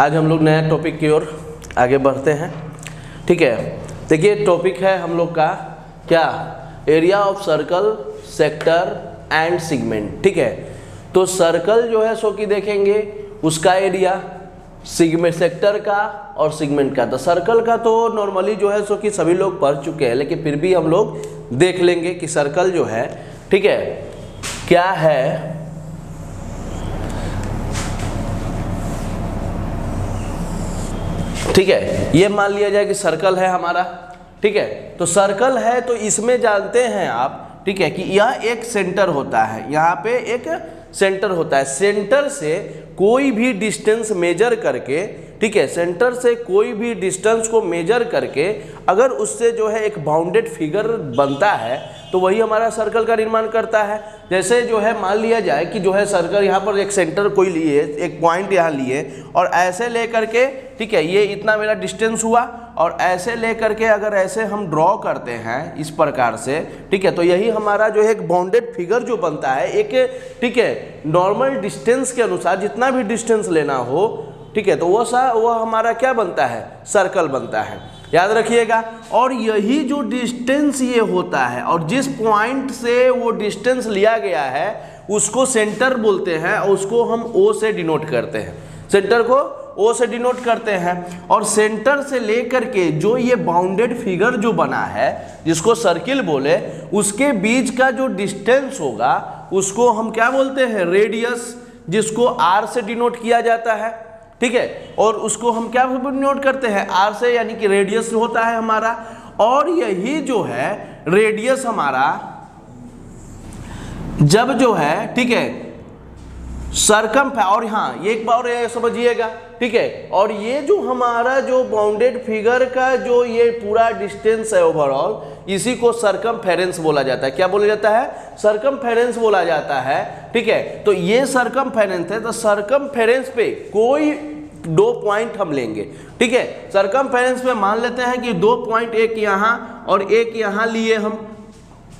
आज हम लोग नया टॉपिक की ओर आगे बढ़ते हैं। ठीक है, देखिए टॉपिक है हम लोग का क्या, area of circle, sector and segment. ठीक है, तो सर्कल जो है सो कि देखेंगे उसका एरिया, सेगमेंट सेक्टर का और सेगमेंट का। तो सर्कल का तो नॉर्मली जो है सो कि सभी लोग पढ़ चुके हैं, लेकिन फिर भी हम लोग देख लेंगे कि सर्कल जो है, ठीक है, क्या है। ठीक है, ये मान लिया जाए कि सर्कल है हमारा। ठीक है, तो सर्कल है तो इसमें जानते हैं आप, ठीक है, कि यह एक सेंटर होता है, यहाँ पे एक सेंटर होता है। सेंटर से कोई भी डिस्टेंस मेजर करके, ठीक है, सेंटर से कोई भी डिस्टेंस को मेजर करके अगर उससे जो है एक बाउंडेड फिगर बनता है तो वही हमारा सर्कल का निर्माण करता है। जैसे जो है मान लिया जाए कि जो है सर्कल यहाँ पर एक सेंटर कोई लिए, एक पॉइंट यहाँ लिए और ऐसे ले करके, ठीक है, ये इतना मेरा डिस्टेंस हुआ और ऐसे ले करके अगर ऐसे हम ड्रॉ करते हैं इस प्रकार से, ठीक है, तो यही हमारा जो है एक बाउंडेड फिगर जो बनता है एक, ठीक है, नॉर्मल डिस्टेंस के अनुसार जितना भी डिस्टेंस लेना हो, ठीक है, तो वो हमारा क्या बनता है, सर्कल बनता है, याद रखिएगा। और यही जो डिस्टेंस ये होता है और जिस पॉइंट से वो डिस्टेंस लिया गया है उसको सेंटर बोलते हैं और उसको हम ओ से डिनोट करते हैं, सेंटर को ओ से डिनोट करते हैं। और सेंटर से लेकर के जो ये बाउंडेड फिगर जो बना है जिसको सर्किल बोले, उसके बीच का जो डिस्टेंस होगा उसको हम क्या बोलते हैं, रेडियस, जिसको आर से डिनोट किया जाता है। ठीक है, और उसको हम क्या डिनोट करते हैं, आर से, यानी कि रेडियस होता है हमारा। और यही जो है रेडियस हमारा जब जो है, ठीक है, और हाँ ये एक बार समझिएगा, ठीक है, और ये जो हमारा जो बाउंडेड फिगर का जो ये पूरा डिस्टेंस है ओवरऑल, इसी को सर्कमफेरेंस बोला जाता है। क्या बोला जाता है, सर्कमफेरेंस बोला जाता है। ठीक है, तो ये सर्कमफेरेंस है। तो सर्कमफेरेंस पे कोई दो पॉइंट हम लेंगे, ठीक है, सर्कमफेरेंस पे मान लेते हैं कि 2 पॉइंट, एक यहाँ और एक यहाँ लिए हम,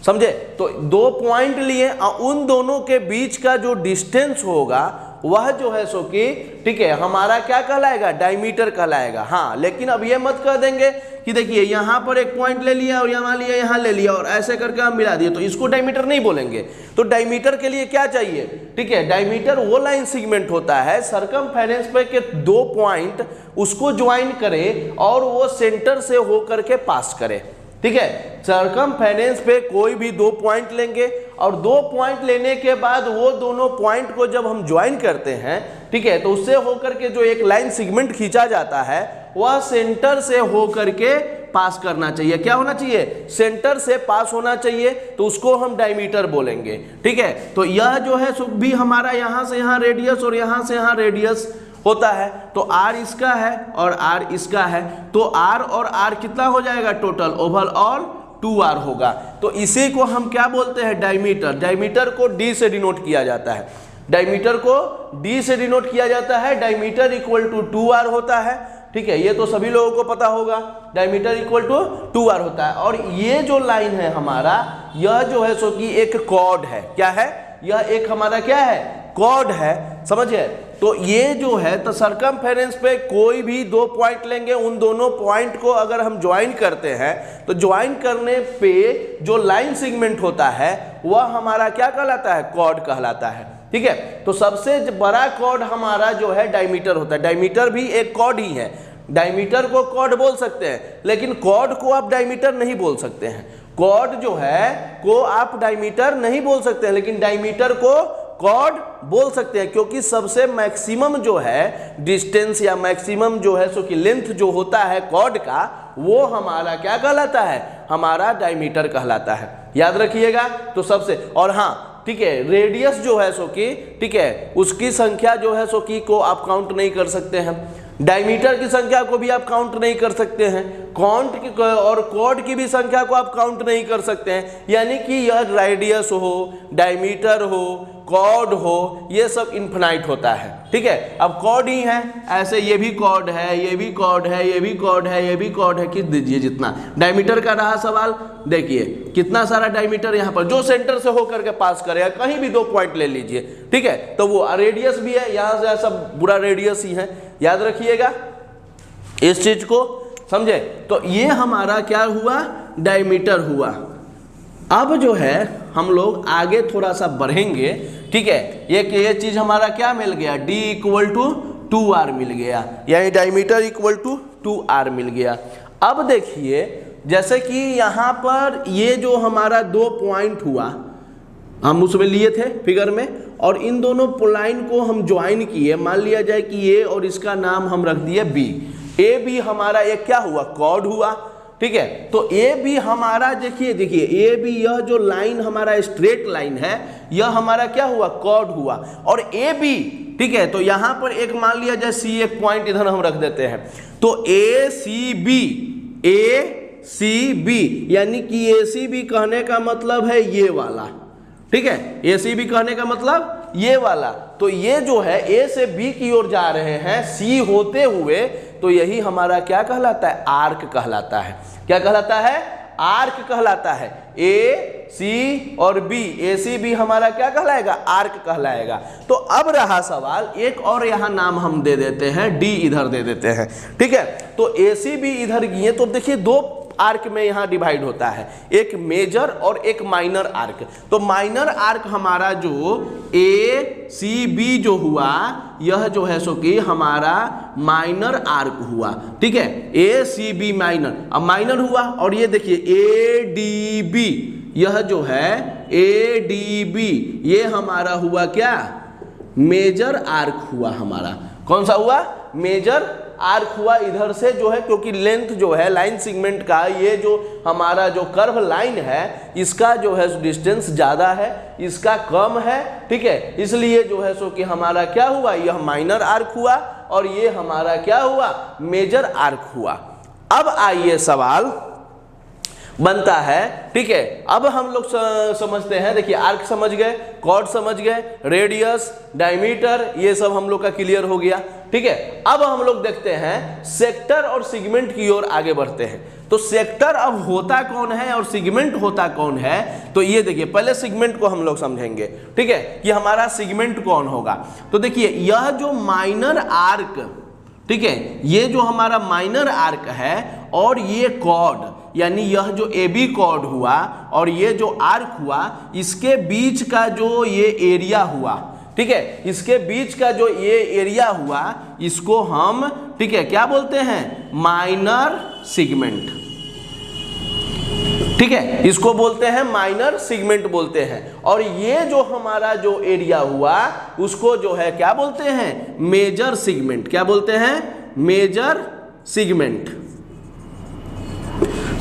समझे। तो 2 पॉइंट लिए और उन दोनों के बीच का जो डिस्टेंस होगा वह जो है सो कि, ठीक है, हमारा क्या कहलाएगा, डायमीटर कहलाएगा। हाँ, लेकिन अब ये मत कह देंगे कि देखिए यहाँ पर एक पॉइंट ले लिया और यहाँ लिया, यहाँ ले लिया और ऐसे करके हम मिला दिए, तो इसको डायमीटर नहीं बोलेंगे। तो डायमीटर के लिए क्या चाहिए, ठीक है, डायमीटर वो लाइन सेगमेंट होता है सर्कमफेरेंस पे के 2 पॉइंट उसको ज्वाइन करे और वो सेंटर से होकर के पास करे। ठीक है, सर्कमफेरेंस पे कोई भी 2 पॉइंट लेंगे और 2 पॉइंट लेने के बाद वो दोनों पॉइंट को जब हम ज्वाइन करते हैं, ठीक है, तो उससे होकर के जो एक लाइन सेगमेंट खींचा जाता है वह सेंटर से होकर के पास करना चाहिए। क्या होना चाहिए, सेंटर से पास होना चाहिए, तो उसको हम डायमीटर बोलेंगे। ठीक है, तो यह जो है भी हमारा यहाँ से यहाँ रेडियस और यहाँ से यहाँ रेडियस होता है। तो आर इसका है और आर इसका है, तो आर और आर कितना हो जाएगा टोटल, ओवरऑल 2r होगा। तो इसी को हम क्या बोलते हैं, डायमीटर। डायमीटर को डी से डिनोट किया जाता है, डायमीटर को डी से डिनोट किया जाता है। डायमीटर इक्वल टू 2r होता है। ठीक है, ये तो सभी लोगों को पता होगा, डायमीटर इक्वल टू 2r होता है। और ये जो लाइन है हमारा, यह जो है सो कि एक कॉर्ड है। क्या है, यह एक हमारा क्या है, कॉर्ड है, समझिए। तो ये जो है, तो सर्कमफेरेंस पे कोई भी 2 पॉइंट लेंगे, उन दोनों पॉइंट को अगर हम ज्वाइन करते हैं तो ज्वाइन करने पे जो लाइन सेगमेंट होता है वह हमारा क्या कहलाता है, कॉर्ड कहलाता है। ठीक है, तो सबसे बड़ा कॉर्ड हमारा जो है डायमीटर होता है। डायमीटर भी एक कॉर्ड ही है, डायमीटर को कॉर्ड बोल सकते हैं, लेकिन कॉर्ड को आप डायमीटर नहीं बोल सकते हैं। कॉर्ड जो है को आप डायमीटर नहीं बोल सकते हैं, लेकिन डायमीटर को कॉर्ड बोल सकते हैं, क्योंकि सबसे मैक्सिमम जो है डिस्टेंस या मैक्सिमम जो है सो कि लेंथ जो होता है कॉर्ड का, वो हमारा क्या कहलाता है, हमारा डायमीटर कहलाता है। याद रखिएगा। तो सबसे, और हाँ, ठीक है, रेडियस जो है सो कि, ठीक है, उसकी संख्या जो है सो कि को आप काउंट नहीं कर सकते हैं। डायमीटर की संख्या को भी आप काउंट नहीं कर सकते हैं, काउंट की और कॉर्ड की भी संख्या को आप काउंट नहीं कर सकते हैं। यानी कि यह रेडियस हो, डायमीटर हो, कॉर्ड हो, ये सब इन्फिनाइट होता है, ठीक है। अब कॉर्ड ही है, ऐसे ये भी कॉर्ड है, ये भी कॉर्ड है, ये भी कॉर्ड है, ये भी कॉर्ड है, किस दीजिए जितना डायमीटर का रहा सवाल, देखिए कितना सारा डायमीटर यहाँ पर जो सेंटर से होकर के पास करेगा, कहीं भी 2 पॉइंट ले लीजिए, ठीक है। तो वो रेडियस भी है, यहाँ से सब पूरा रेडियस ही है, याद रखिएगा इस चीज को, समझे। तो ये हमारा क्या हुआ, डायमीटर हुआ। अब जो है हम लोग आगे थोड़ा सा बढ़ेंगे, ठीक है। ये चीज हमारा क्या मिल गया, D = 2r मिल गया, यानी डायमीटर = 2r मिल गया। अब देखिए जैसे कि यहाँ पर ये जो हमारा 2 पॉइंट हुआ, हम उसमें लिए थे फिगर में, और इन दोनों लाइन को हम ज्वाइन किए, मान लिया जाए कि ये और इसका नाम हम रख दिए B। ए भी हमारा एक क्या हुआ, कॉर्ड हुआ, ठीक है। तो ए भी हमारा देखिए ए भी, यह जो लाइन हमारा स्ट्रेट लाइन है, यह हमारा क्या हुआ, कॉर्ड हुआ। और ए बी, ठीक है, तो यहां पर एक मान लिया जाए सी, एक पॉइंट इधर हम रख देते हैं, तो ए सी बी, यानी कि ए सी बी कहने का मतलब है ये वाला, ठीक है। ए सी बी कहने का मतलब ये वाला, तो ये जो है ए से बी की ओर जा रहे हैं सी होते हुए, तो यही हमारा क्या कहलाता है, आर्क कहलाता है। क्या कहलाता है, आर्क कहलाता है। ए सी और बी, ए सी बी हमारा क्या कहलाएगा, आर्क कहलाएगा। तो अब रहा सवाल, एक और यहाँ नाम हम दे देते हैं, डी इधर दे देते हैं, ठीक है। तो ए सी बी इधर गए, तो देखिए 2 आर्क में यहाँ डिवाइड होता है, एक मेजर और एक माइनर आर्क। तो माइनर आर्क हमारा जो ए सी बी जो हुआ, यह जो है सो कि हमारा माइनर आर्क हुआ, ठीक है। ए सी बी माइनर, अब माइनर हुआ, और ये देखिए ए डी बी, यह जो है ए डी बी, ये हमारा हुआ क्या, मेजर आर्क हुआ हमारा। कौन सा हुआ, मेजर आर्क हुआ। इधर से जो है, क्योंकि लेंथ जो है लाइन सेगमेंट का, ये जो हमारा जो कर्व लाइन है, इसका जो है डिस्टेंस ज़्यादा है, इसका कम है, ठीक है। इसलिए जो है सो कि हमारा क्या हुआ, यह माइनर आर्क हुआ, और ये हमारा क्या हुआ, मेजर आर्क हुआ। अब आइए सवाल बनता है, ठीक है। अब हम लोग समझते हैं, देखिए आर्क समझ गए, कॉर्ड समझ गए, रेडियस, डायमीटर, ये सब हम लोग का क्लियर हो गया, ठीक है। अब हम लोग देखते हैं सेक्टर और सेगमेंट की ओर आगे बढ़ते हैं। तो सेक्टर अब होता कौन है और सेगमेंट होता कौन है, तो ये देखिए पहले सेगमेंट को हम लोग समझेंगे, ठीक है, कि हमारा सेगमेंट कौन होगा। तो देखिए यह जो माइनर आर्क, ठीक है, ये जो हमारा माइनर आर्क है, और ये कॉर्ड, यानी यह जो ए बी कॉर्ड हुआ और ये जो आर्क हुआ, इसके बीच का जो ये एरिया हुआ, ठीक है, इसके बीच का जो ये एरिया हुआ, इसको हम, ठीक है, क्या बोलते हैं, माइनर सेगमेंट, ठीक है, इसको बोलते हैं माइनर सेगमेंट बोलते हैं। और ये जो हमारा जो एरिया हुआ, उसको जो है क्या बोलते हैं, मेजर सेगमेंट। क्या बोलते हैं, मेजर सेगमेंट,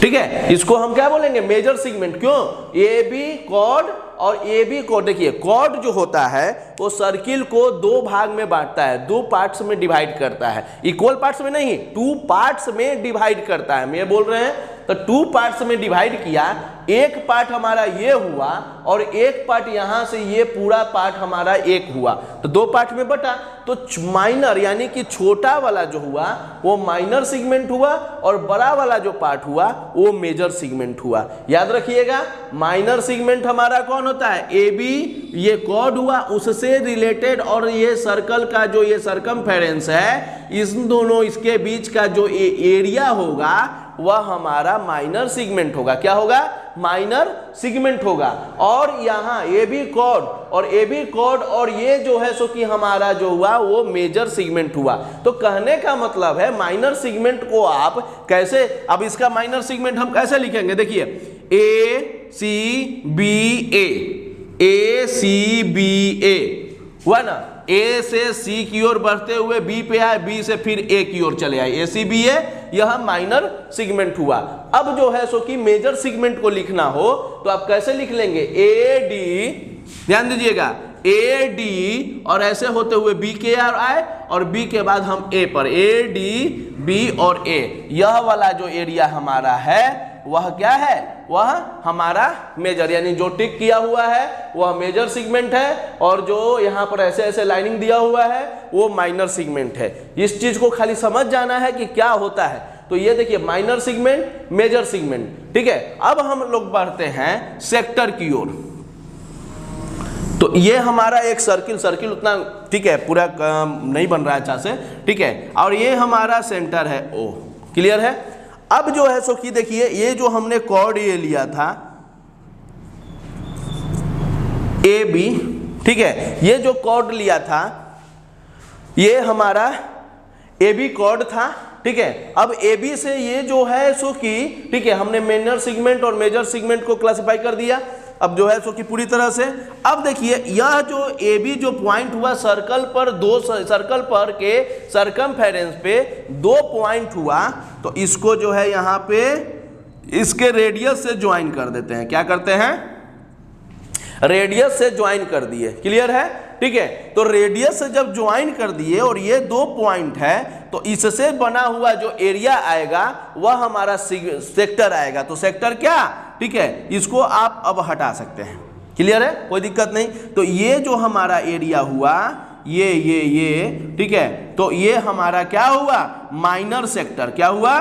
ठीक है। इसको हम क्या बोलेंगे, मेजर सेगमेंट। क्यों, ए बी कॉर्ड और ए बी कॉर्ड, देखिए कॉर्ड जो होता है वो सर्किल को 2 भाग में बांटता है, 2 पार्ट्स में डिवाइड करता है, इक्वल पार्ट्स में नहीं, 2 पार्ट्स में डिवाइड करता है। मैं बोल रहे हैं तो 2 पार्ट्स में डिवाइड किया, एक पार्ट हमारा ये हुआ और एक पार्ट यहां से ये पूरा पार्ट हमारा एक हुआ, तो 2 पार्ट में बटा। तो माइनर यानी कि छोटा वाला जो हुआ वो माइनर सेगमेंट हुआ, और बड़ा वाला जो पार्ट हुआ वो मेजर सेगमेंट हुआ। याद रखिएगा, माइनर सेगमेंट हमारा कौन होता है, ए बी, ये कॉर्ड हुआ, उससे रिलेटेड, और ये सर्कल का जो ये सरकमफेरेंस है, इन दोनों इसके बीच का जो एरिया होगा वह हमारा माइनर सेगमेंट होगा। क्या होगा, माइनर सेगमेंट होगा। और यहाँ ए बी कॉर्ड और ए बी कॉर्ड और ये जो है सो कि हमारा जो हुआ वो मेजर सेगमेंट हुआ। तो कहने का मतलब है माइनर सेगमेंट को आप कैसे, अब इसका माइनर सेगमेंट हम कैसे लिखेंगे, देखिए ए सी बी ए सी बी ए हुआ ना, ए से सी की ओर बढ़ते हुए बी पे आए, बी से फिर ए की ओर चले आए, ए सी बी ए, यह माइनर सेगमेंट हुआ। अब जो है सो कि मेजर सेगमेंट को लिखना हो तो आप कैसे लिख लेंगे, ए डी, ध्यान दीजिएगा, ए डी और ऐसे होते हुए बी के आर आए, और बी के बाद हम ए पर, ए डी बी और ए, यह वाला जो एरिया हमारा है वह क्या है, वह हमारा मेजर, यानी जो टिक किया हुआ है वह मेजर सेगमेंट है, और जो यहाँ पर ऐसे ऐसे लाइनिंग दिया हुआ है वो माइनर सेगमेंट है। इस चीज को खाली समझ जाना है कि क्या होता है। तो ये देखिए माइनर सेगमेंट, मेजर सेगमेंट, ठीक है। अब हम लोग बढ़ते हैं सेक्टर की ओर। तो ये हमारा एक सर्किल उतना, ठीक है, पूरा नहीं बन रहा है अच्छा से, ठीक है, और ये हमारा सेंटर है ओ, क्लियर है। अब जो है सो कि देखिए ये जो हमने कॉर्ड ये लिया था ए बी, ठीक है, ये जो कॉर्ड लिया था ये हमारा ए बी कॉर्ड था, ठीक है। अब ए बी से ये जो है सो कि, ठीक है, हमने माइनर सेगमेंट और मेजर सेगमेंट को क्लासिफाई कर दिया। अब जो है सो कि पूरी तरह से, अब देखिए यह जो ए बी जो पॉइंट हुआ सर्कल पर, दो सर्कल पर के सरकमफेरेंस पे 2 पॉइंट हुआ, तो इसको जो है यहाँ पे इसके रेडियस से ज्वाइन कर देते हैं। क्या करते हैं, रेडियस से ज्वाइन कर दिए, क्लियर है, ठीक है। तो रेडियस से जब ज्वाइन कर दिए और ये 2 पॉइंट है, तो इससे बना हुआ जो एरिया आएगा वह हमारा सेक्टर आएगा। तो सेक्टर क्या, ठीक है, इसको आप अब हटा सकते हैं, क्लियर है, कोई दिक्कत नहीं। तो ये जो हमारा एरिया हुआ ये, ठीक है, तो ये हमारा क्या हुआ, माइनर सेक्टर। क्या हुआ,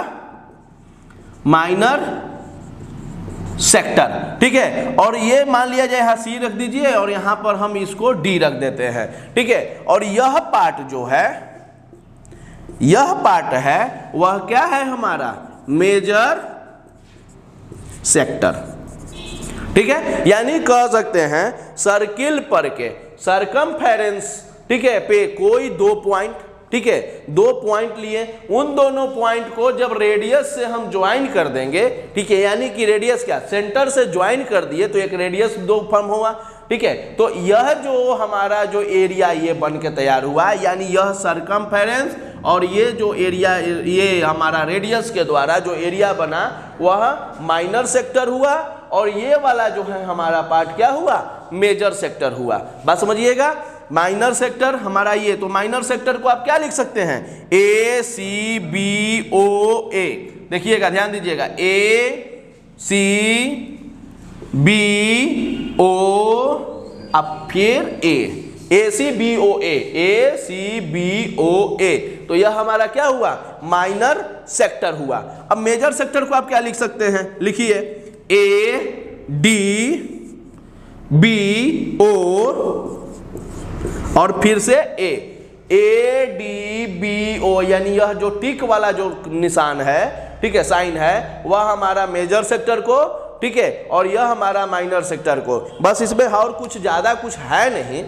माइनर सेक्टर, ठीक है। और ये मान लिया जाए यहाँ सी रख दीजिए और यहाँ पर हम इसको डी रख देते हैं, ठीक है। और यह पार्ट जो है, यह पार्ट है वह क्या है हमारा मेजर सेक्टर, ठीक है। यानी कह सकते हैं सर्किल पर के सरकमफेरेंस, ठीक है, पे कोई 2 पॉइंट, ठीक है, 2 पॉइंट लिए, उन दोनों पॉइंट को जब रेडियस से हम ज्वाइन कर देंगे, ठीक है, यानी कि रेडियस क्या, सेंटर से ज्वाइन कर दिए तो एक रेडियस 2 फॉर्म हुआ, ठीक है। तो यह जो हमारा जो एरिया ये बन के तैयार हुआ, यानी यह सरकमफेरेंस और ये जो एरिया, ये हमारा रेडियस के द्वारा जो एरिया बना वह माइनर सेक्टर हुआ, और ये वाला जो है हमारा पार्ट क्या हुआ, मेजर सेक्टर हुआ। बात समझिएगा, माइनर सेक्टर हमारा ये, तो माइनर सेक्टर को आप क्या लिख सकते हैं, ए सी बी ओ ए, देखिएगा ध्यान दीजिएगा, ए सी बी ओ, अब फिर ए सी बी ओ ए सी बी ओ ए, तो यह हमारा क्या हुआ, माइनर सेक्टर हुआ। अब मेजर सेक्टर को आप क्या लिख सकते हैं, लिखिए ए डी बी ओ और फिर से ए डी बी ओ, यानी यह जो टिक वाला जो निशान है, ठीक है, साइन है, वह हमारा मेजर सेक्टर को, ठीक है, और यह हमारा माइनर सेक्टर को। बस इसमें और कुछ ज्यादा कुछ है नहीं,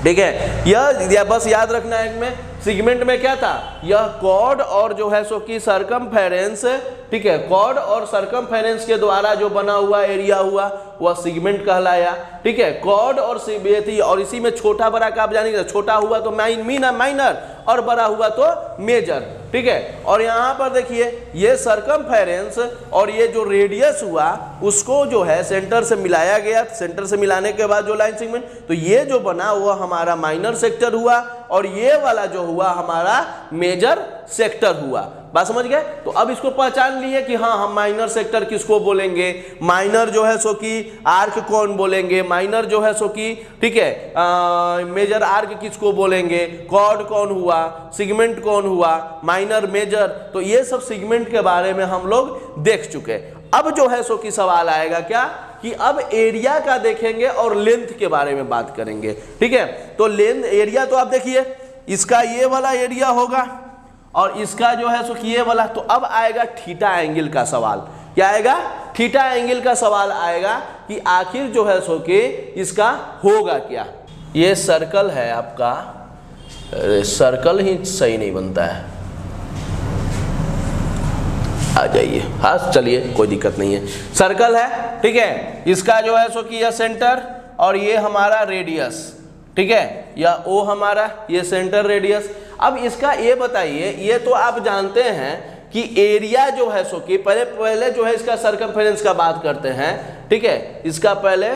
ठीक है। यह बस याद रखना है में सेगमेंट में क्या था, यह कॉर्ड और जो है सो कि सरकमफेरेंस, ठीक है, कॉर्ड और सरकमफेरेंस के द्वारा जो बना हुआ एरिया हुआ वह सेगमेंट कहलाया, ठीक है। कॉर्ड और इसी में छोटा बड़ा का आप जानेंगे, छोटा हुआ तो माइनर और बड़ा हुआ तो मेजर, ठीक है। और यहाँ पर देखिए ये सरकमफेरेंस और ये जो रेडियस हुआ उसको जो है सेंटर से मिलाया गया, सेंटर से मिलाने के बाद जो लाइन सेगमेंट, तो ये जो बना वह हमारा माइनर सेक्टर हुआ और ये वाला जो हुआ हमारा मेजर सेक्टर हुआ। बात समझ गए। तो अब इसको पहचान लिए कि हाँ हम माइनर सेक्टर किसको बोलेंगे, माइनर जो है सो कि आर्क कौन बोलेंगे, माइनर जो है सो कि, ठीक है, मेजर आर्क किसको बोलेंगे, कॉर्ड कौन हुआ, सेगमेंट कौन हुआ, माइनर मेजर। तो ये सब सेगमेंट के बारे में हम लोग देख चुके। अब जो है सो कि सवाल आएगा क्या कि अब एरिया का देखेंगे और लेंथ के बारे में बात करेंगे, ठीक है। तो लेंथ एरिया तो आप देखिए इसका ये वाला एरिया होगा और इसका जो है सो कि ये वाला। तो अब आएगा थीटा एंगल का सवाल। क्या आएगा, थीटा एंगल का सवाल आएगा कि आखिर जो है सो कि इसका होगा क्या। ये सर्कल है आपका, सर्कल ही सही नहीं बनता है, आ जाइए, हाँ चलिए कोई दिक्कत नहीं है। सर्कल है, ठीक है, इसका जो है सो कि यह सेंटर और ये हमारा रेडियस, ठीक है, या ओ हमारा ये सेंटर रेडियस। अब इसका ये बताइए, ये तो आप जानते हैं कि एरिया जो है सो कि पहले जो है इसका सरकमफेरेंस का बात करते हैं, ठीक है, इसका पहले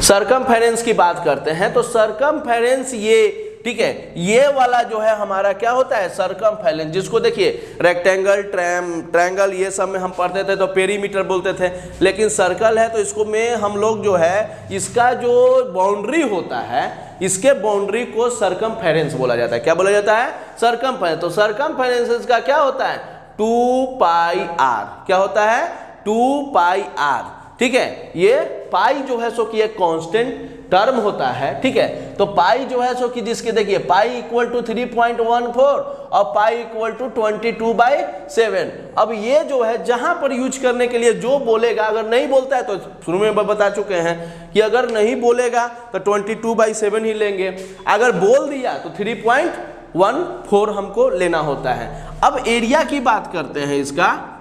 सरकमफेरेंस की बात करते हैं। तो सरकमफेरेंस ये ठीक है, ये वाला जो है हमारा क्या होता है, सरकमफेरेंस, जिसको देखिए रेक्टेंगल, ट्रायंगल ये सब में हम पढ़ते थे तो पेरीमीटर बोलते थे, लेकिन सर्कल है तो इसको में हम लोग जो है इसका जो बाउंड्री होता है, इसके बाउंड्री को सरकमफेरेंस बोला जाता है। क्या बोला जाता है, सरकमफेरेंस। तो सरकमफेरेंस का क्या होता है, 2 पाई आर। क्या होता है, 2 पाई आर, ठीक है। ये पाई जो है सो कि एक कांस्टेंट टर्म होता है, ठीक है। तो पाई जो है सो कि जिसके देखिए पाई इक्वल टू 3.14 और पाई इक्वल टू 22/7। अब ये जो है जहां पर यूज करने के लिए जो बोलेगा, अगर नहीं बोलता है तो शुरू में बता चुके हैं कि अगर नहीं बोलेगा तो 22/7 ही लेंगे, अगर बोल दिया तो 3.14 हमको लेना होता है। अब एरिया की बात करते हैं इसका,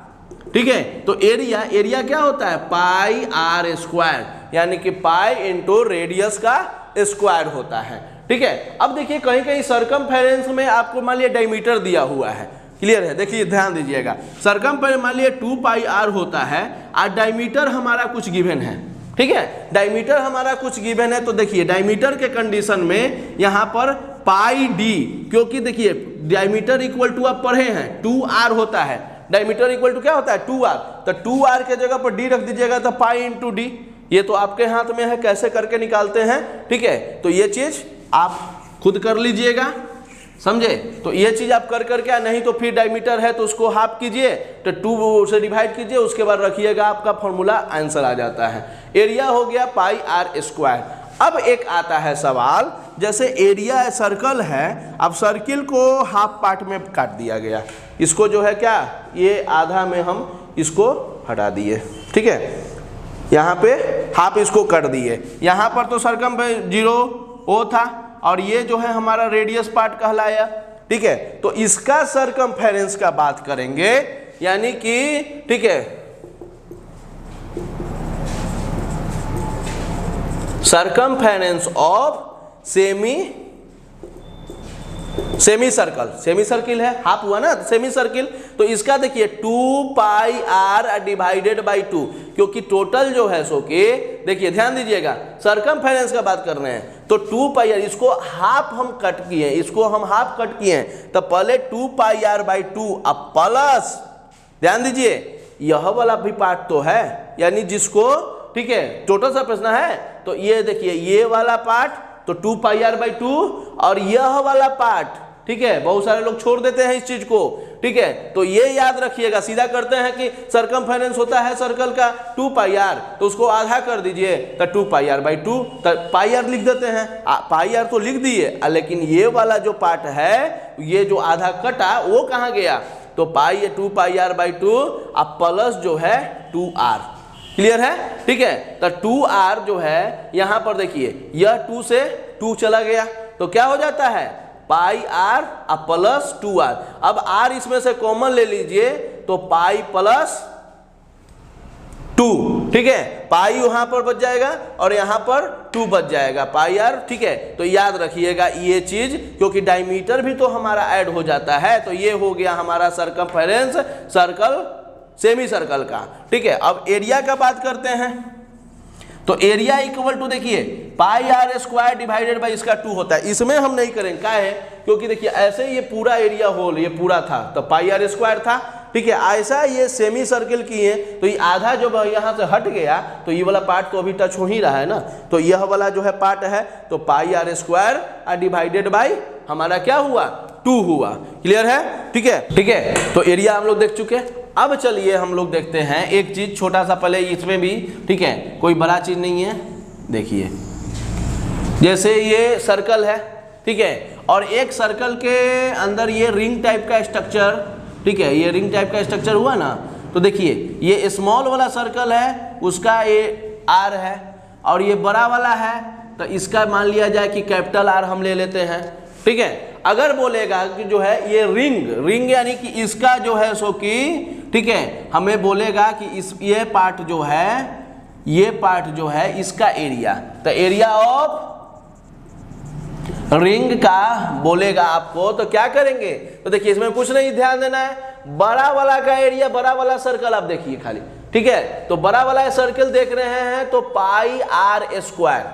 ठीक है। तो एरिया क्या होता है, पाई आर स्क्वायर, यानी कि पाई इंटू रेडियस का स्क्वायर होता है, ठीक है। अब देखिए कहीं कहीं सरकमफेरेंस में आपको मान लिया डायमीटर दिया हुआ है, क्लियर है, देखिए ध्यान दीजिएगा। सरकमफेरेंस मान लिया 2 पाई आर होता है और डायमीटर हमारा कुछ गिवन है, ठीक है। डायमीटर हमारा कुछ गिवन है, तो देखिए डायमीटर के कंडीशन में यहाँ पर पाई डी, क्योंकि देखिए डायमीटर इक्वल टू आप पढ़े हैं 2r होता है, डायमीटर इक्वल टू क्या होता है 2r, तो 2r के जगह पर d रख दीजिएगा तो पाई इंटू डी। ये तो आपके हाथ में है कैसे करके निकालते हैं, ठीक है। तो ये चीज आप खुद कर लीजिएगा, समझे। तो ये चीज आप कर करके, नहीं तो फिर डायमीटर है तो उसको हाफ कीजिए, तो 2 से डिवाइड कीजिए, उसके बाद रखिएगा, आपका फॉर्मूला आंसर आ जाता है। एरिया हो गया पाई आर स्क्वायर। अब एक आता है सवाल, जैसे एरिया सर्कल है, अब सर्किल को हाफ पार्ट में काट दिया गया, इसको जो है क्या, ये आधा में हम इसको हटा दिए, ठीक है। यहाँ पे हाफ इसको कर दिए, यहाँ पर तो सर्कम 0 ओ था और ये जो है हमारा रेडियस पार्ट कहलाया, ठीक है। तो इसका सरकमफेरेंस का बात करेंगे, यानी कि ठीक है, सरकमफेरेंस ऑफ सेमी सर्किल है, हाफ हुआ ना सेमी सर्किल। तो इसका देखिए 2 पाई आर डिवाइडेड बाई 2, क्योंकि टोटल जो है सो के देखिए ध्यान दीजिएगा, सरकमफेरेंस का बात कर रहे हैं तो 2 पाई आर, इसको हाफ हम कट किए, इसको हम हाफ कट किए हैं, तो पहले 2 पाई आर बाई 2 अब प्लस, ध्यान दीजिए यह वाला भी पार्ट तो है, यानी जिसको, ठीक है, टोटल सा प्रश्न है, तो ये देखिए ये वाला पार्ट तो 2 पाई आर बाई 2 और यह वाला पार्ट, ठीक है। बहुत सारे लोग छोड़ देते हैं इस चीज को, ठीक है। तो ये याद रखिएगा, सीधा करते हैं कि सरकमफेरेंस होता है सर्कल का 2 पाई आर, तो उसको आधा कर दीजिए तो 2 पाई आर बाई 2, तो पाई आर लिख देते हैं, पाई आर तो लिख दिए, लेकिन ये वाला जो पार्ट है, ये जो आधा कटा वो कहाँ गया, तो 2 पाई आर बाई 2 अब प्लस जो है 2r, क्लियर है, ठीक है। तो 2r जो है यहाँ पर देखिए यह 2 से 2 चला गया, तो क्या हो जाता है पाई आर प्लस 2r। अब r इसमें से कॉमन ले लीजिए तो पाई प्लस 2, ठीक है। पाई यहाँ पर बच जाएगा और यहाँ पर 2 बच जाएगा, पाई आर, ठीक है। तो याद रखिएगा ये चीज, क्योंकि डायमीटर भी तो हमारा ऐड हो जाता है। तो ये हो गया हमारा सरकमफेरेंस सर्कल सेमी सर्कल का, ठीक है। अब एरिया का बात करते हैं, तो एरिया इक्वल टू देखिए pi are square divided by इसका 2 होता है, इसमें हम नहीं करेंगे, क्या है, क्योंकि देखिए ऐसे ये पूरा एरिया होल ये पूरा था तो पाई आर स्क्वायर था, ठीक है। ऐसा ये सेमी सर्किल की है, तो ये आधा जो यहाँ से हट गया तो ये वाला पार्ट तो अभी टच हो ही रहा है ना, तो यह वाला जो है पार्ट है तो pi are square divided by हमारा क्या हुआ 2 हुआ, क्लियर है, ठीक है, ठीक है। तो एरिया हम लोग देख चुके हैं। अब चलिए हम लोग देखते हैं एक चीज छोटा सा, पहले इसमें भी, ठीक है, कोई बड़ा चीज नहीं है। देखिए जैसे ये सर्कल है, ठीक है, और एक सर्कल के अंदर ये रिंग टाइप का स्ट्रक्चर, ठीक है, ये रिंग टाइप का स्ट्रक्चर हुआ ना, तो देखिए ये स्मॉल वाला सर्कल है, उसका ये आर है, और ये बड़ा वाला है तो इसका मान लिया जाए कि कैपिटल आर हम ले लेते हैं, ठीक है। अगर बोलेगा कि जो है ये रिंग यानी कि इसका जो है सो कि, ठीक है, हमें बोलेगा कि इस ये पार्ट जो है, ये पार्ट जो है इसका एरिया, तो एरिया ऑफ रिंग का बोलेगा आपको, तो क्या करेंगे, तो देखिए इसमें कुछ नहीं ध्यान देना है, बड़ा वाला का एरिया, बड़ा वाला सर्कल आप देखिए खाली, ठीक है। तो बड़ा वाला सर्कल देख रहे हैं तो पाई आर स्क्वायर,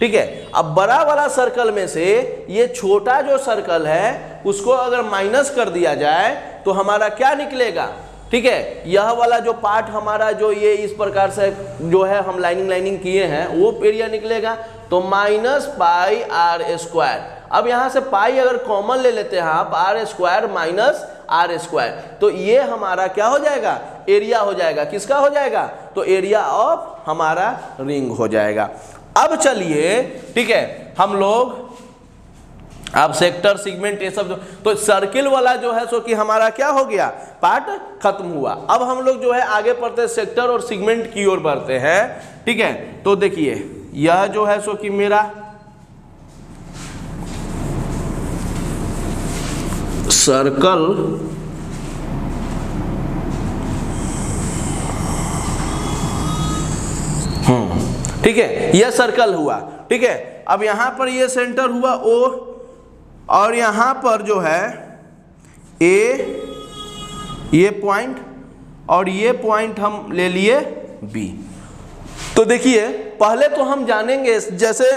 ठीक है। अब बड़ा वाला सर्कल में से ये छोटा जो सर्कल है उसको अगर माइनस कर दिया जाए तो हमारा क्या निकलेगा, ठीक है, यह वाला जो पार्ट हमारा जो ये इस प्रकार से जो है हम लाइनिंग किए हैं वो एरिया निकलेगा। तो माइनस पाई आर स्क्वायर। अब यहां से पाई अगर कॉमन ले लेते हैं आप, R square minus R square, तो ये हमारा क्या हो जाएगा, एरिया हो जाएगा। किसका हो जाएगा, तो एरिया ऑफ हमारा रिंग हो जाएगा। अब चलिए, ठीक है, हम लोग अब सेक्टर सेगमेंट ये सब तो सर्किल वाला जो है सो कि हमारा क्या हो गया, पार्ट खत्म हुआ। अब हम लोग जो है आगे पढ़ते हैं सेक्टर और सेगमेंट की ओर बढ़ते हैं, ठीक है। तो देखिए यह जो है सो कि मेरा सर्कल ठीक है, यह सर्कल हुआ, ठीक है। अब यहां पर ये सेंटर हुआ ओ, और यहां पर जो है ए, ये पॉइंट, और ये पॉइंट हम ले लिए बी। तो देखिए पहले तो हम जानेंगे, जैसे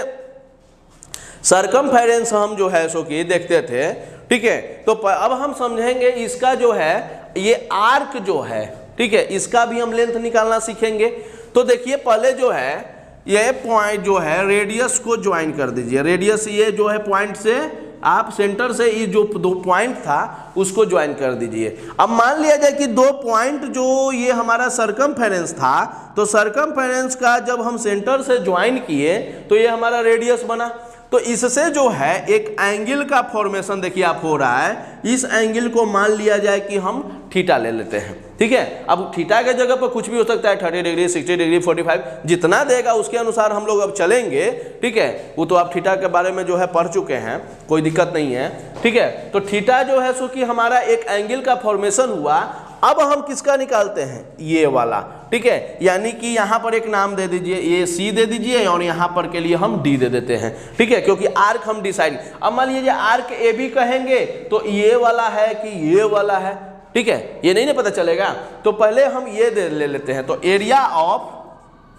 सरकमफेरेंस हम जो है सो कि देखते थे, ठीक है। तो अब हम समझेंगे इसका जो है ये आर्क जो है, ठीक है, इसका भी हम लेंथ निकालना सीखेंगे। तो देखिए पहले जो है ये पॉइंट जो है रेडियस को ज्वाइन कर दीजिए। रेडियस ये जो है पॉइंट से आप सेंटर से ये जो दो पॉइंट था उसको ज्वाइन कर दीजिए। अब मान लिया जाए कि दो पॉइंट जो ये हमारा सरकमफेरेंस था, तो सरकमफेरेंस का जब हम सेंटर से ज्वाइन किए तो ये हमारा रेडियस बना। तो इससे जो है एक एंगल का फॉर्मेशन देखिए आप हो रहा है। इस एंगल को मान लिया जाए कि हम थीटा ले लेते हैं, ठीक है। अब थीटा के जगह पर कुछ भी हो सकता है, 30 डिग्री, 60 डिग्री, 45, जितना देगा उसके अनुसार हम लोग अब चलेंगे, ठीक है। वो तो आप थीटा के बारे में जो है पढ़ चुके हैं, कोई दिक्कत नहीं है, ठीक है। तो थीटा जो है सो कि हमारा एक एंगल का फॉर्मेशन हुआ। अब हम किसका निकालते हैं, ये वाला, ठीक है। यानी कि यहाँ पर एक नाम दे दीजिए, ये सी दे दीजिए, और यहाँ पर के लिए हम डी दे देते हैं, ठीक है, क्योंकि आर्क हम डिसाइड। अब मान लीजिए आर्क ए बी कहेंगे तो ये वाला है कि ये वाला है, ठीक है, ये नहीं ना पता चलेगा। तो पहले हम ये ले लेते हैं। तो एरिया ऑफ,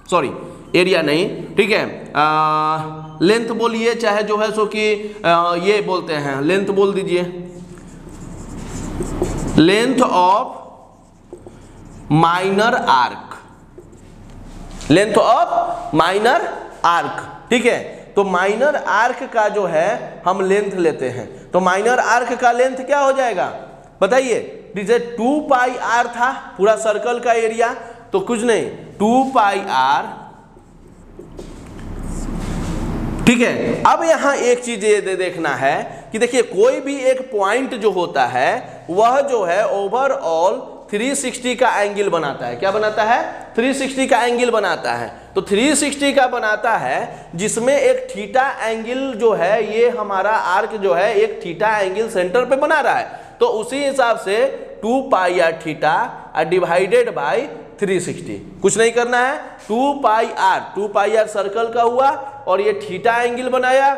सॉरी एरिया नहीं, ठीक है, लेंथ बोलिए, चाहे जो है सो कि ये बोलते हैं, लेंथ बोल दीजिए, length of minor arc, length of minor arc, ठीक है। तो माइनर आर्क का जो है हम लेंथ लेते हैं। तो माइनर आर्क का लेंथ क्या हो जाएगा बताइए, जैसे 2 पाई आर था पूरा सर्कल का एरिया, तो कुछ नहीं 2 पाई आर, ठीक है। अब यहां एक चीज ये देखना है कि देखिए कोई भी एक पॉइंट जो होता है वह जो है ओवरऑल 360 का एंगल बनाता है। क्या बनाता है, 360 का एंगल बनाता है। तो 360 का बनाता है जिसमें एक थीटा एंगल जो है, ये हमारा आर्क जो है एक थीटा एंगल सेंटर पे बना रहा है। तो उसी हिसाब से 2 pi R theta divided by 360, कुछ नहीं करना है, 2 पाई आर सर्कल का हुआ और ये थीटा एंगल बनाया,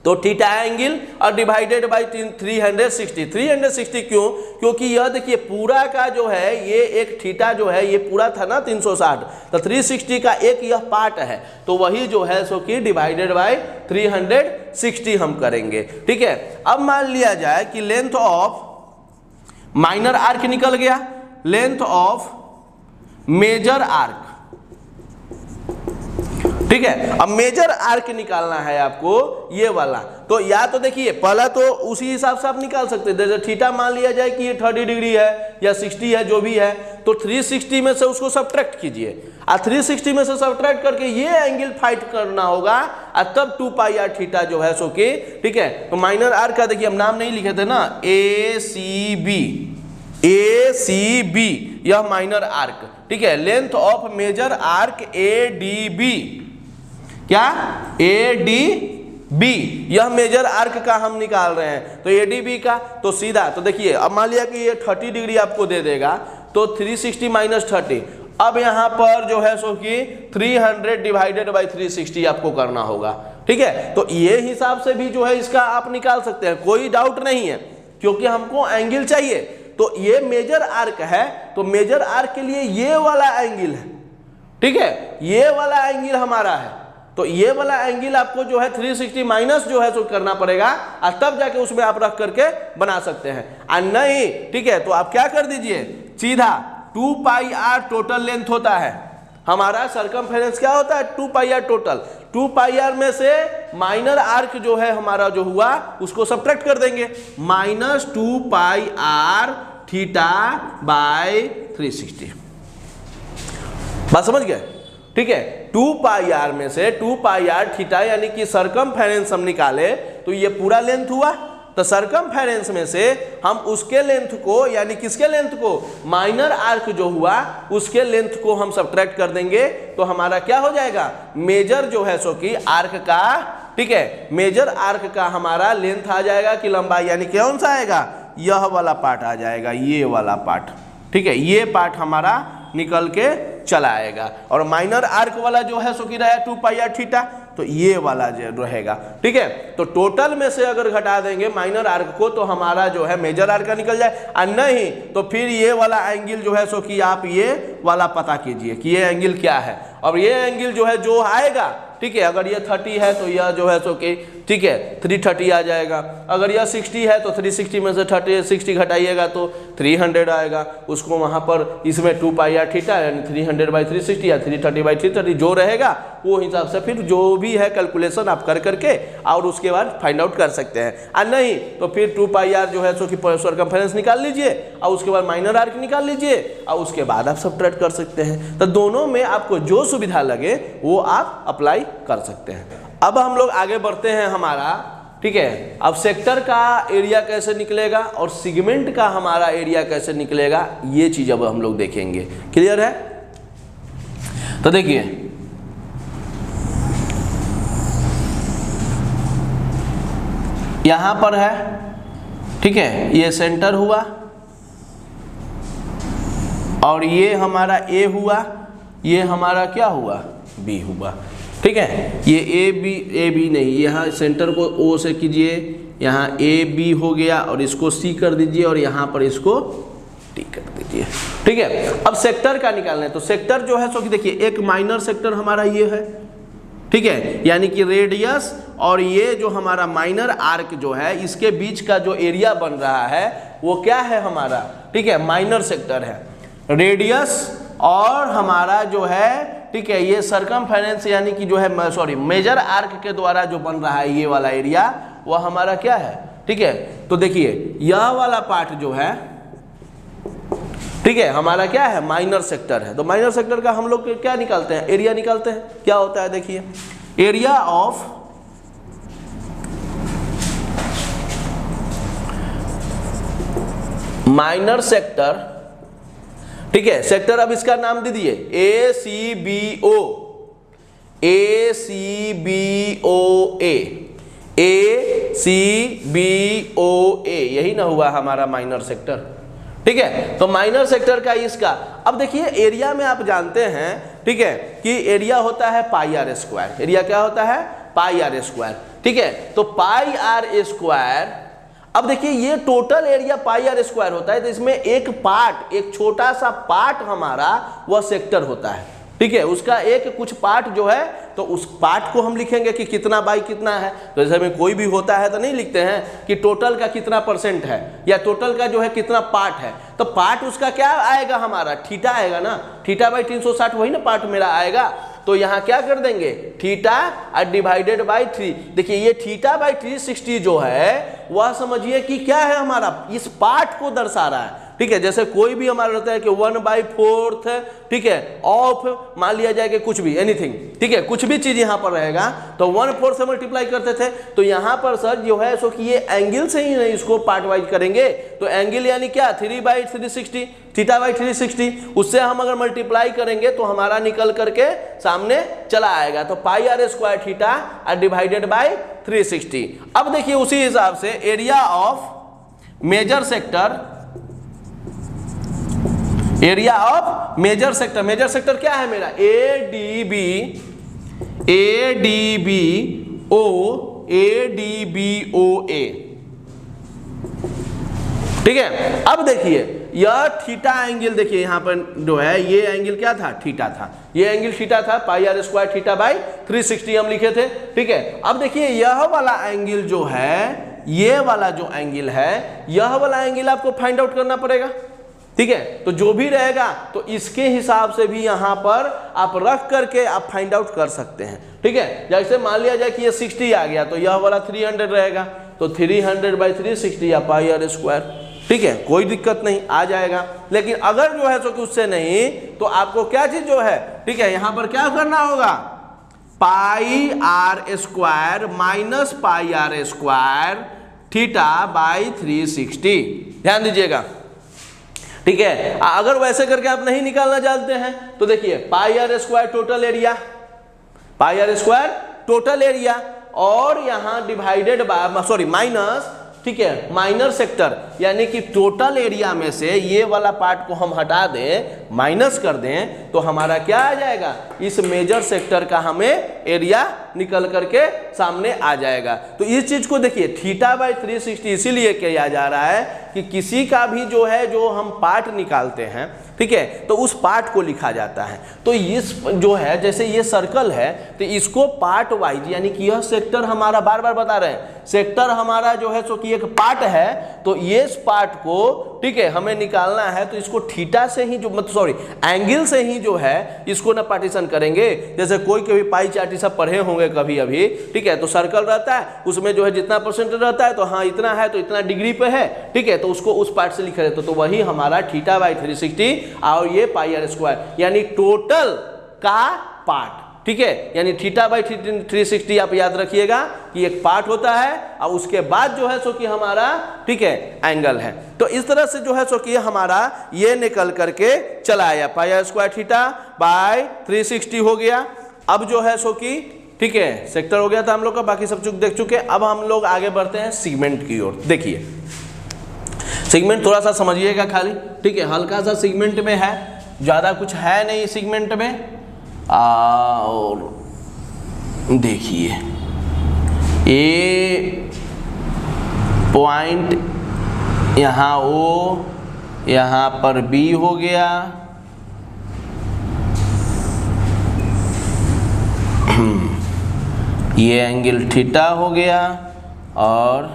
तो थीटा एंगल और डिवाइडेड बाई 360। 360 क्यों, क्योंकि यह देखिए पूरा का जो है ये एक थीटा जो है ये पूरा था ना 360, तो 360 का एक यह पार्ट है, तो वही जो है सो कि डिवाइडेड बाई 360 हम करेंगे, ठीक है। अब मान लिया जाए कि लेंथ ऑफ माइनर आर्क निकल गया, लेंथ ऑफ मेजर आर्क, ठीक है। अब मेजर आर्क निकालना है आपको ये वाला। तो या तो देखिए पहला तो उसी हिसाब से आप निकाल सकते हैं, जैसे थीटा मान लिया जाए कि ये 30 डिग्री है या 60 है, जो भी है, तो 360 में से उसको सब्ट्रैक्ट कीजिए, और 360 में से सब्ट्रैक्ट करके ये एंगल फाइट करना होगा, और तब 2 पाई आर थीटा जो है सो कि, ठीक है। तो माइनर आर्क का देखिए हम नाम नहीं लिखे थे ना, ACB, यह माइनर आर्क, ठीक है। Length of major arc ADB, क्या ADB, यह मेजर आर्क का हम निकाल रहे हैं। तो ADB का तो सीधा, तो देखिए अब मान लिया कि ये 30 डिग्री आपको दे देगा, तो 360 माइनस 30, अब यहां पर जो है सो कि 300 डिवाइडेड बाई 360 आपको करना होगा, ठीक है। तो ये हिसाब से भी जो है इसका आप निकाल सकते हैं, कोई डाउट नहीं है, क्योंकि हमको एंगल चाहिए। तो ये मेजर आर्क है, तो मेजर आर्क के लिए ये वाला एंगल है, ठीक है, ये वाला एंगल हमारा है, तो ये वाला एंगल आपको जो है 360 माइनस जो है तो करना पड़ेगा और तब जाके उसमें आप रख करके बना सकते हैं। और नहीं, ठीक है, तो आप क्या कर दीजिए, सीधा 2 पाई आर टोटल लेंथ होता है हमारा, सरकमफेरेंस क्या होता है 2 pi are total. 2 pi are में से माइनर आर्क जो है हमारा जो हुआ उसको सब्ट्रैक्ट कर देंगे, minus 2 pi R theta by 360। बात समझ गए, ठीक है। 2 पाई आर में से 2 पाई आर थीटा यानी कि सरकमफेरेंस हम निकाले तो ये पूरा लेंथ हुआ, तो सरकमफेरेंस में से हम उसके लेंथ को यानी किसके लेंथ को, माइनर आर्क जो हुआ उसके लेंथ को हम सब्ट्रैक्ट कर देंगे, तो हमारा क्या हो जाएगा, मेजर जो है सो कि आर्क का, ठीक है, मेजर आर्क का हमारा लेंथ आ जाएगा कि लंबाई, यानी कौन सा आएगा, यह वाला पार्ट आ जाएगा, ये वाला पार्ट, ठीक है, ये पार्ट हमारा निकल के चला आएगा। और माइनर आर्क वाला जो है सो कि रहा 2 पाई आर थीटा, तो ये वाला जो रहेगा, ठीक है। तो टोटल में से अगर घटा देंगे माइनर आर्क को तो हमारा जो है मेजर आर्क का निकल जाए, और नहीं तो फिर ये वाला एंगल जो है सो कि आप ये वाला पता कीजिए कि ये एंगल क्या है, और ये एंगल जो है जो आएगा, ठीक है, अगर ये 30 है तो यह जो है सो कि, ठीक है, 330 आ जाएगा, अगर यह 60 है तो 360 में से 60 घटाइएगा तो 300 आएगा, उसको वहाँ पर इसमें 2 पाई आर थीटा यानी 300 बाई 360 या 330 बाई 330 जो रहेगा वो हिसाब से फिर जो भी है कैलकुलेशन आप कर करके और उसके बाद फाइंड आउट कर सकते हैं। और नहीं तो फिर 2 पाई आर जो है सो कि सरकमफेरेंस निकाल लीजिए और उसके बाद माइनर आर्क निकाल लीजिए और उसके बाद आप सब्ट्रैक्ट कर सकते हैं। तो दोनों में आपको जो सुविधा लगे वो आप अप्लाई कर सकते हैं। अब हम लोग आगे बढ़ते हैं हमारा, ठीक है, अब सेक्टर का एरिया कैसे निकलेगा और सेगमेंट का हमारा एरिया कैसे निकलेगा, ये चीज अब हम लोग देखेंगे। क्लियर है? तो देखिए, यहां पर है, ठीक है, ये सेंटर हुआ और ये हमारा ए हुआ, ये हमारा क्या हुआ, बी हुआ, ठीक है। ये ए बी नहीं, यहाँ सेंटर को ओ से कीजिए, यहाँ ए बी हो गया और इसको सी कर दीजिए और यहाँ पर इसको टी कर दीजिए, ठीक है। अब सेक्टर का निकालना है, तो सेक्टर जो है सो कि देखिए एक माइनर सेक्टर हमारा ये है, ठीक है, यानी कि रेडियस और ये जो हमारा माइनर आर्क जो है इसके बीच का जो एरिया बन रहा है वो क्या है हमारा, ठीक है, माइनर सेक्टर है। रेडियस और हमारा जो है, ठीक है, ये सरकमफेरेंस यानी कि जो है सॉरी मेजर आर्क के द्वारा जो बन रहा है ये वाला एरिया वो हमारा क्या है, ठीक है। तो देखिए यह वाला पार्ट जो है, ठीक है, हमारा क्या है, माइनर सेक्टर है। तो माइनर सेक्टर का हम लोग क्या निकालते हैं, एरिया निकालते हैं। क्या होता है देखिए, एरिया ऑफ माइनर सेक्टर, ठीक है, सेक्टर अब इसका नाम दे दिए ए सी बी ओ, ए सी बी ओ ए, ए सी बी ओ ए, यही ना हुआ हमारा माइनर सेक्टर, ठीक है। तो माइनर सेक्टर का इसका, अब देखिए एरिया में आप जानते हैं, ठीक है, कि एरिया होता है पाई आर स्क्वायर। एरिया क्या होता है, पाई आर स्क्वायर, ठीक है। तो पाई आर स्क्वायर, अब देखिए ये total area pi are square होता है, तो इसमें एक पार्ट, एक छोटा सा पार्ट हमारा वह सेक्टर होता है, ठीक है। उसका एक कुछ पार्ट जो है तो उस पार्ट को हम लिखेंगे कि कितना बाई कितना है। तो जैसे में कोई भी होता है तो नहीं लिखते हैं कि टोटल का कितना % है या टोटल का जो है कितना पार्ट है, तो पार्ट उसका क्या आएगा हमारा, थीटा आएगा ना, थीटा बाई 360 वही ना पार्ट मेरा आएगा। तो यहाँ क्या कर देंगे, थीटा और डिवाइडेड बाई 3। देखिए ये थीटा बाई 360 जो है वह समझिए कि क्या है हमारा, इस पार्ट को दर्शा रहा है, ठीक है। जैसे कोई भी हमारा रहता है कि 1/4, ठीक है, ऑफ मान लिया जाए कि कुछ भी एनीथिंग, ठीक है, कुछ भी चीज यहाँ पर रहेगा तो 1/4 से मल्टीप्लाई करते थे। तो यहाँ पर सर जो है सो कि ये एंगल से ही नहीं इसको पार्ट वाइज करेंगे, तो एंगल यानी क्या 3/360, थीटा बाई 360, उससे हम अगर मल्टीप्लाई करेंगे तो हमारा निकल करके सामने चला आएगा। तो पाई आर स्क्वायर थीटा और डिवाइडेड बाई 360। अब देखिए उसी हिसाब से area of major sector, area of major sector, major sector क्या है मेरा, ए डी बी ओ ए, ठीक है। अब देखिए यह थीटा एंगल देखिए यहाँ पर जो है ये एंगल क्या था, थीटा था, ये एंगल थीटा था, पाई आर स्क्वायर थीटा बाई 360 हम लिखे थे। ठीक है, अब देखिए यह वाला एंगल जो है, ये वाला जो एंगल है, यह वाला एंगल आपको फाइंड आउट करना पड़ेगा। ठीक है, तो जो भी रहेगा तो इसके हिसाब से भी यहाँ पर आप रख करके आप फाइंड आउट कर सकते हैं। ठीक है, जैसे मान लिया जाए कि ये 60 आ गया तो यह वाला 300 रहेगा, तो 300 बाई 360 या पाई आर स्क्वायर। ठीक है, कोई दिक्कत नहीं, आ जाएगा। लेकिन अगर जो है तो कि उससे नहीं, तो आपको क्या चीज जो है, ठीक है, यहाँ पर क्या करना होगा, pi are square minus pi are square theta by 360। ध्यान दीजिएगा। ठीक है, अगर वैसे करके आप नहीं निकालना जानते हैं तो देखिए pi are square total area, pi are square total area, और यहां डिवाइडेड बाय सॉरी माइनस, ठीक है, माइनर सेक्टर, यानी कि टोटल एरिया में से ये वाला पार्ट को हम हटा दें, माइनस कर दें, तो हमारा क्या आ जाएगा, इस मेजर सेक्टर का हमें एरिया निकल करके सामने आ जाएगा। तो इस चीज को देखिए थीटा बाई 360 इसीलिए किया जा रहा है कि किसी का भी जो है जो हम पार्ट निकालते हैं, ठीक है, तो उस पार्ट को लिखा जाता है। तो इस जो है जैसे ये सर्कल है तो इसको पार्ट वाइज, यानी कि यह सेक्टर हमारा, बार बार बता रहे हैं, सेक्टर हमारा जो है सो कि एक पार्ट है, तो ये इस पार्ट को, ठीक है, हमें निकालना है, तो इसको थीटा से ही जो मतलब सॉरी एंगल से ही जो है इसको ना पार्टीशन करेंगे। जैसे कोई कभी पाई चार्ट सब पढ़े होंगे कभी अभी, ठीक है, तो सर्कल रहता है, उसमें जो है जितना परसेंट रहता है, तो हाँ इतना है तो इतना डिग्री पे है, ठीक है, तो उसको उस पार्ट से लिख रहे तो वही हमारा थीटा बाई 360 और ये पाई आर स्क्वायर, यानी टोटल का पार्ट। ठीक है, यानी थीटा बाई 360 आप याद रखिएगा कि एक पार्ट होता है और उसके बाद जो है सो कि हमारा, ठीक है, एंगल है। तो इस तरह से जो है सो कि हमारा ये निकल करके चला आया, पाई आर स्क्वायर थीटा बाई 360 हो गया। अब जो है सो कि, ठीक है, सेक्टर हो गया था हम लोग का, बाकी सब चीज देख चुके। अब हम लोग आगे बढ़ते हैं सेगमेंट की ओर। देखिए सेगमेंट थोड़ा सा समझिएगा खाली, ठीक है, हल्का सा सेगमेंट में है, ज्यादा कुछ है नहीं सेगमेंट में। और देखिए ए पॉइंट यहाँ ओ, यहाँ पर बी हो गया, ये एंगल थीटा हो गया, और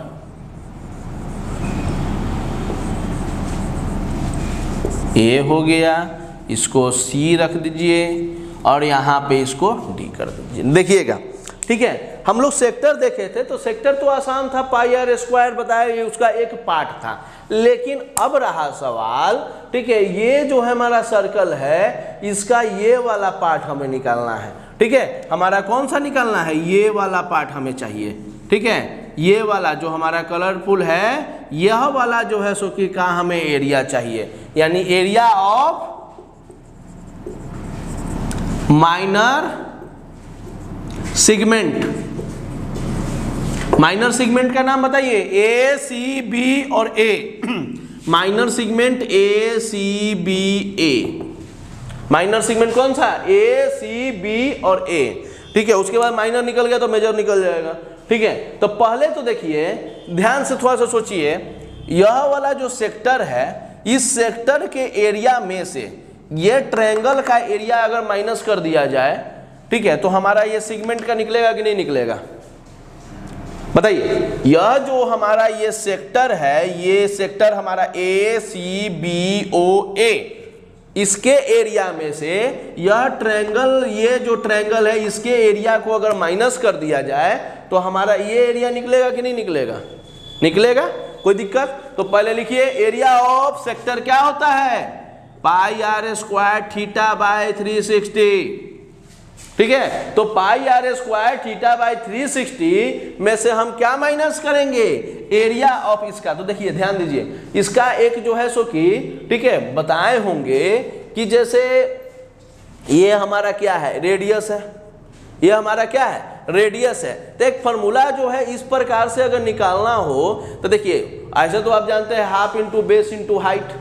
ए हो गया, इसको सी रख दीजिए और यहाँ पे इसको डी कर दीजिए। देखिएगा, ठीक है, हम लोग सेक्टर देखे थे तो सेक्टर तो आसान था, पाई आर स्क्वायर बताया, ये उसका एक पार्ट था। लेकिन अब रहा सवाल, ठीक है, ये जो है हमारा सर्कल है, इसका ये वाला पार्ट हमें निकालना है। ठीक है, हमारा कौन सा निकालना है, ये वाला पार्ट हमें चाहिए। ठीक है, ये वाला जो हमारा कलरफुल है, यह वाला जो है सो कि का हमें एरिया चाहिए, यानी area of minor segment. Minor segment का नाम बताइए, ए सी बी और A. Minor segment A C B A. Minor segment कौन सा, ए सी बी और ए। ठीक है, उसके बाद माइनर निकल गया तो मेजर निकल जाएगा। ठीक है, तो पहले तो देखिए ध्यान से थोड़ा सा सोचिए, यह वाला जो सेक्टर है, इस सेक्टर के एरिया में से ये ट्रायंगल का एरिया अगर माइनस कर दिया जाए, ठीक है, तो हमारा ये सेगमेंट का निकलेगा कि नहीं निकलेगा, बताइए। यह जो हमारा ये सेक्टर है, ये सेक्टर हमारा ए सी बी ओ ए, इसके एरिया में से यह ट्रायंगल, ये जो ट्रायंगल है, इसके एरिया को अगर माइनस कर दिया जाए तो हमारा ये एरिया निकलेगा कि नहीं निकलेगा, निकलेगा, कोई दिक्कत। तो पहले लिखिए, एरिया ऑफ सेक्टर क्या होता है, पाई आर स्क्वायर थीटा बाय 360। ठीक है, तो pi are square theta by 360 में से हम क्या माइनस करेंगे, एरिया ऑफ इसका। तो देखिए ध्यान दीजिए, इसका एक जो है सो कि, ठीक है, बताए होंगे कि जैसे ये हमारा क्या है, रेडियस है, ये हमारा क्या है, रेडियस है। तो एक फॉर्मूला जो है इस प्रकार से अगर निकालना हो तो देखिए, ऐसे तो आप जानते हैं half into base into height,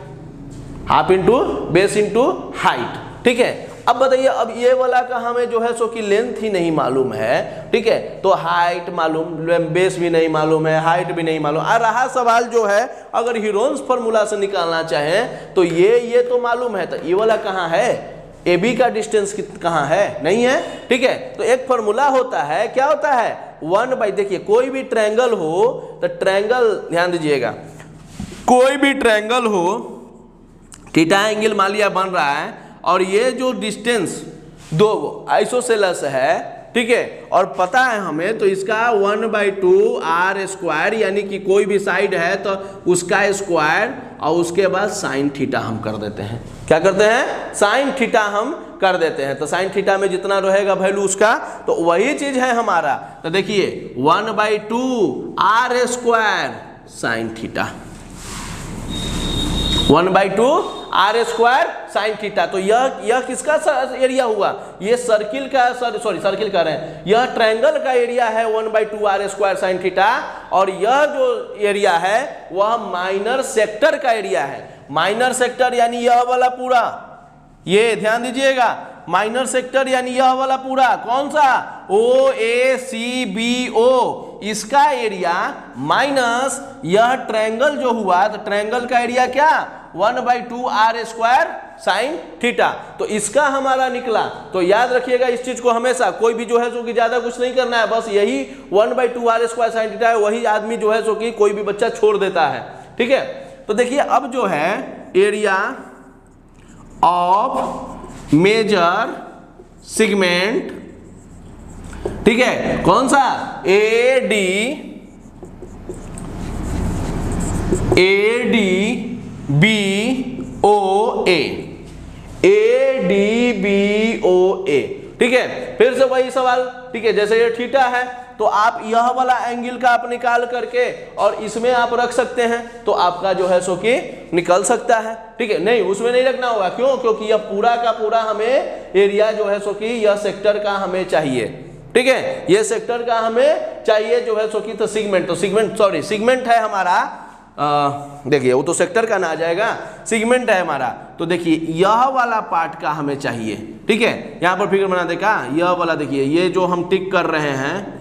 half into base into height. ठीक है, अब बताइए, अब ये वाला का हमें जो है सो कि लेंथ ही नहीं मालूम है, ठीक है, तो हाइट मालूम, बेस भी नहीं मालूम है, हाइट भी नहीं मालूम। और रहा सवाल जो है अगर हीरोन्स फार्मूला से निकालना चाहें तो ये तो मालूम है, तो ये वाला कहाँ है, ए बी का डिस्टेंस कहाँ है, नहीं है, ठीक है। तो एक फार्मूला होता है, क्या होता है, 1/, देखिए कोई भी ट्रायंगल हो तो ट्रायंगल, ध्यान दीजिएगा, कोई भी ट्रायंगल हो, थीटा एंगल मान लिया बन रहा है, और ये जो डिस्टेंस दो आइसोसेलस है, ठीक है, और पता है हमें, तो इसका 1/2 आर स्क्वायर, यानी कि कोई भी साइड है तो उसका स्क्वायर, और उसके बाद साइन थीटा हम कर देते हैं। क्या करते हैं, साइन थीटा हम कर देते हैं। तो साइन थीटा में जितना रहेगा वैल्यू उसका, तो वही चीज है हमारा। तो देखिए 1/2 R square sine theta, 1/2 R square sine theta. तो यह किसका एरिया हुआ, ये सर्किल का, सॉरी सर्किल कह रहे हैं, यह ट्रायंगल का एरिया है 1/2 आर स्क्वायर साइन थीटा, और यह जो एरिया है वह माइनर सेक्टर का एरिया है। माइनर सेक्टर यानी यह वाला पूरा, ये ध्यान दीजिएगा, माइनर सेक्टर यानी यह वाला पूरा, कौन सा, OACBO, इसका एरिया माइनस यह ट्रायंगल जो हुआ, तो ट्रायंगल का एरिया क्या, 1/2 आर स्क्वायर साइन थीटा। तो इसका हमारा निकला। तो याद रखिएगा इस चीज को हमेशा, कोई भी जो है सो कि ज्यादा कुछ नहीं करना है, बस यही 1/2 आर स्क्वायर साइन थीटा है, वही आदमी जो है सो कि कोई भी बच्चा छोड़ देता है, ठीक है। तो देखिए अब जो है एरिया ऑफ मेजर सेगमेंट, ठीक है, कौन सा, ADBOA, ठीक है। फिर से वही सवाल, ठीक है, जैसे ये थीटा है तो आप यह वाला एंगल का आप निकाल करके और इसमें आप रख सकते हैं, तो आपका जो है सो कि निकल सकता है, ठीक है। नहीं, उसमें नहीं रखना होगा, क्यों, क्योंकि यह पूरा का पूरा हमें एरिया जो है सो कि यह सेक्टर का हमें चाहिए, ठीक है, ये सेक्टर का हमें चाहिए जो है सो कि, तो सिगमेंट है हमारा, देखिए वो तो सेक्टर का ना आ जाएगा, सिगमेंट है हमारा। तो देखिए यह वाला पार्ट का हमें चाहिए, ठीक है, यहां पर फिगर बना देखा, यह वाला देखिए, ये जो हम टिक कर रहे हैं,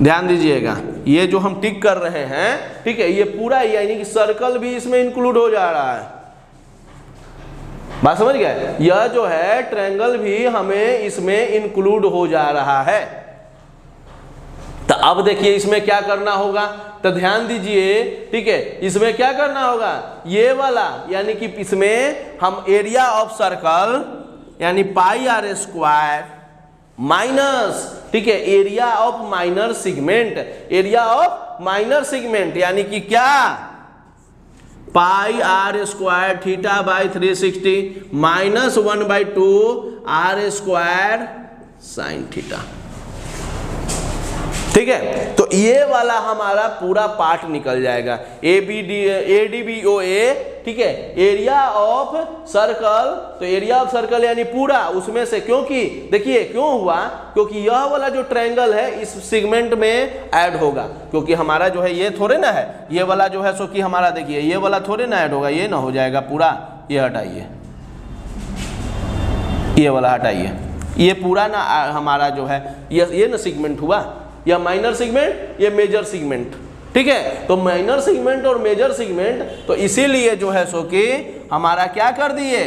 ध्यान दीजिएगा, ये जो हम टिक कर रहे हैं, ठीक है, ये पूरा यानी कि सर्कल भी इसमें इंक्लूड हो जा रहा है, बात समझ गए, यह जो है ट्रायंगल भी हमें इसमें इंक्लूड हो जा रहा है। तो अब देखिए इसमें क्या करना होगा, तो ध्यान दीजिए, ठीक है, इसमें क्या करना होगा, ये वाला यानी कि इसमें हम एरिया ऑफ सर्कल यानी पाई आर स्क्वायर माइनस, ठीक है, area of minor segment, area of minor segment यानी कि क्या, pi are square theta by 360 minus 1/2 R square sine theta, ठीक है। तो ये वाला हमारा पूरा पार्ट निकल जाएगा, ADBOA, ठीक है, एरिया ऑफ सर्कल। तो एरिया ऑफ सर्कल यानी पूरा, उसमें से, क्योंकि देखिए क्यों हुआ, क्योंकि यह वाला जो ट्रायंगल है इस सेगमेंट में ऐड होगा, क्योंकि हमारा जो है ये थोड़े ना है, ये वाला जो है सो कि हमारा देखिए ये वाला थोड़े ना ऐड होगा, ये ना हो जाएगा पूरा, ये हटाइए, ये वाला हटाइए, ये पूरा ना हमारा जो है ये ना सेगमेंट हुआ, या माइनर सेगमेंट, ये मेजर सेगमेंट, ठीक है। तो माइनर सेगमेंट और मेजर सेगमेंट, तो इसीलिए जो है सो कि हमारा क्या कर दिए,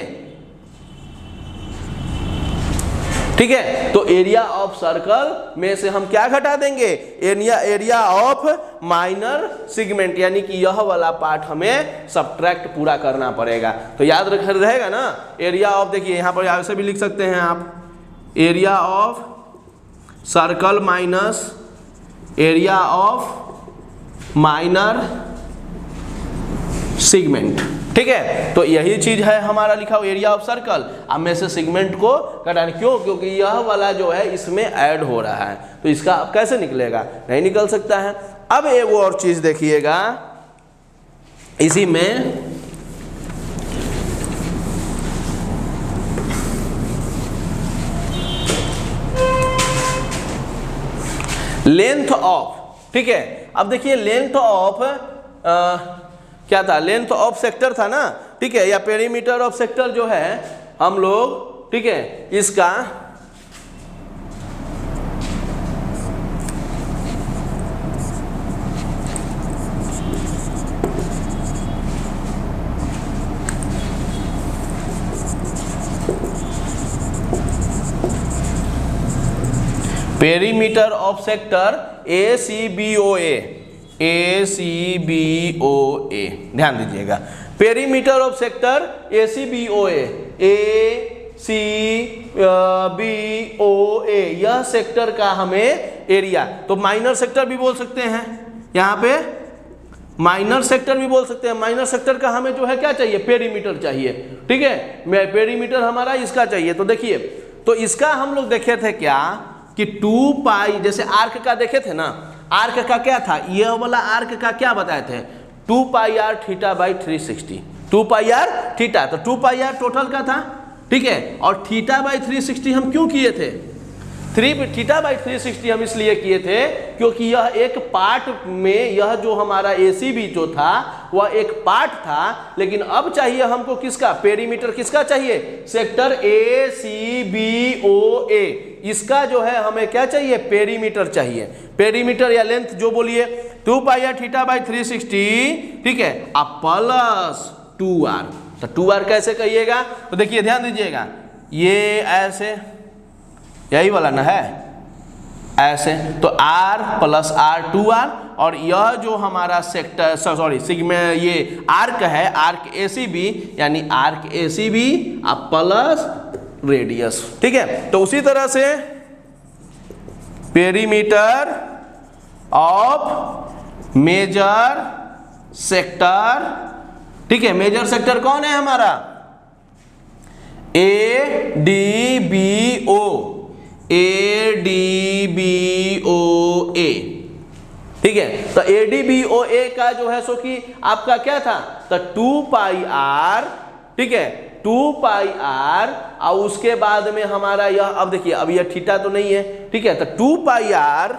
ठीक है। तो एरिया ऑफ सर्कल में से हम क्या घटा देंगे, एरिया ऑफ माइनर सेगमेंट, यानी कि यह वाला पार्ट हमें सब्ट्रैक्ट पूरा करना पड़ेगा। तो याद रहेगा ना, एरिया ऑफ, देखिए यहां पर ऐसे भी लिख सकते हैं आप, area of circle minus area of minor segment, ठीक है। तो यही चीज है हमारा लिखा हुआ, एरिया ऑफ सर्कल, अब में से सेगमेंट को घटाने, क्यों, क्योंकि यह वाला जो है इसमें ऐड हो रहा है, तो इसका अब कैसे निकलेगा, नहीं निकल सकता है। अब एक और चीज देखिएगा, इसी में लेंथ ऑफ, ठीक है। अब देखिए लेंथ ऑफ क्या था, लेंथ ऑफ सेक्टर था ना, ठीक है, या पेरीमीटर ऑफ सेक्टर जो है हम लोग ठीक है, इसका perimeter of sector ACBOA, ACBOA, ध्यान दीजिएगा, perimeter of sector ACBOA, ACBOA, यह सेक्टर का हमें एरिया, तो माइनर सेक्टर भी बोल सकते हैं, यहाँ पे माइनर सेक्टर भी बोल सकते हैं। माइनर सेक्टर का हमें जो है क्या चाहिए, पेरीमीटर चाहिए, ठीक है, पेरीमीटर हमारा इसका चाहिए। तो देखिए, तो इसका हम लोग देखे थे क्या कि 2 पाई, जैसे आर्क का देखे थे ना, आर्क का क्या था, यह वाला आर्क का क्या बताए थे, 2 pi R theta by 360, 2 pi R theta, तो 2 पाई आर टोटल का था, ठीक है, और थीटा बाई 360 हम क्यों किए थे, थीटा बाई 360 हम इसलिए किए थे क्योंकि यह एक पार्ट में, यह जो हमारा ACB जो था वह एक पार्ट था, लेकिन अब चाहिए हमको किसका, पेरीमीटर किसका चाहिए, सेक्टर ACBOA, इसका जो है हमें क्या चाहिए, पेरीमीटर चाहिए, पेरीमीटर या लेंथ जो बोलिए 2 पाई आर थीटा बाई 360, ठीक है, अब प्लस 2r, तो 2r कैसे कहिएगा, तो देखिए ध्यान दीजिएगा, ये ऐसे, यही वाला ना है, ऐसे, तो r प्लस r 2r, और यह जो हमारा सेक्टर सॉरी सिग्मा ये आर्क है, आर्क ACB, यानी आर्क ACB अब प्लस रेडियस, ठीक है। तो उसी तरह से पेरीमीटर ऑफ मेजर सेक्टर, ठीक है, मेजर सेक्टर कौन है हमारा, ADBO, ADBOA, ठीक है, तो ADBOA का जो है सो कि आपका क्या था, तो 2 पाई r, ठीक है, 2 पाई r, और उसके बाद में हमारा यह, अब देखिए अब यह थीटा तो नहीं है, ठीक है, तो 2 पाई r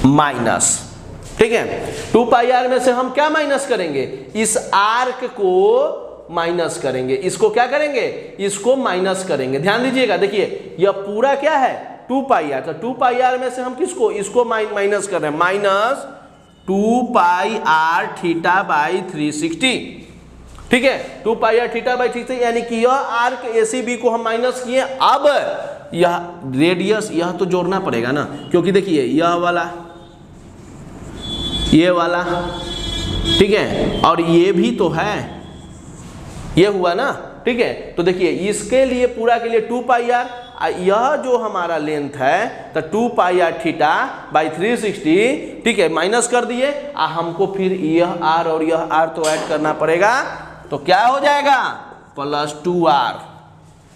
माइनस, ठीक है, 2 पाई r में से हम क्या माइनस करेंगे, इस आर्क को माइनस करेंगे, इसको क्या करेंगे, इसको माइनस करेंगे। ध्यान दीजिएगा, देखिए यह पूरा क्या है 2 पाई आर, तो 2 पाई आर में से हम किसको, इसको माइनस कर रहे हैं, minus 2 pi R theta by 360, ठीक है, 2 पाई आर थीटा बाई 360, यानी कि यह आर्क ACB को हम माइनस किए। अब यह रेडियस, यह तो जोड़ना पड़ेगा ना, क्योंकि देखिए यह वाला, ये वाला, ठीक है, और ये भी तो है, ये हुआ ना, ठीक है, तो देखिए इसके लिए पूरा के लिए 2 पाई आर, यह जो हमारा लेंथ है तो 2 पाई आर थीटा बाई 360, ठीक है, माइनस कर दिए, हमको फिर यह r और यह r तो ऐड करना पड़ेगा, तो क्या हो जाएगा, प्लस 2r,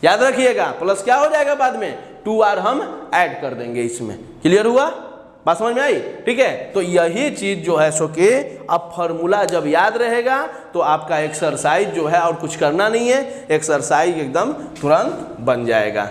याद रखिएगा, प्लस क्या हो जाएगा बाद में, 2r हम ऐड कर देंगे इसमें। क्लियर हुआ, बात समझ में आई, ठीक है। तो यही चीज जो है सो कि अब फॉर्मूला जब याद रहेगा तो आपका एक्सरसाइज जो है और कुछ करना नहीं है, एक्सरसाइज एकदम तुरंत बन जाएगा।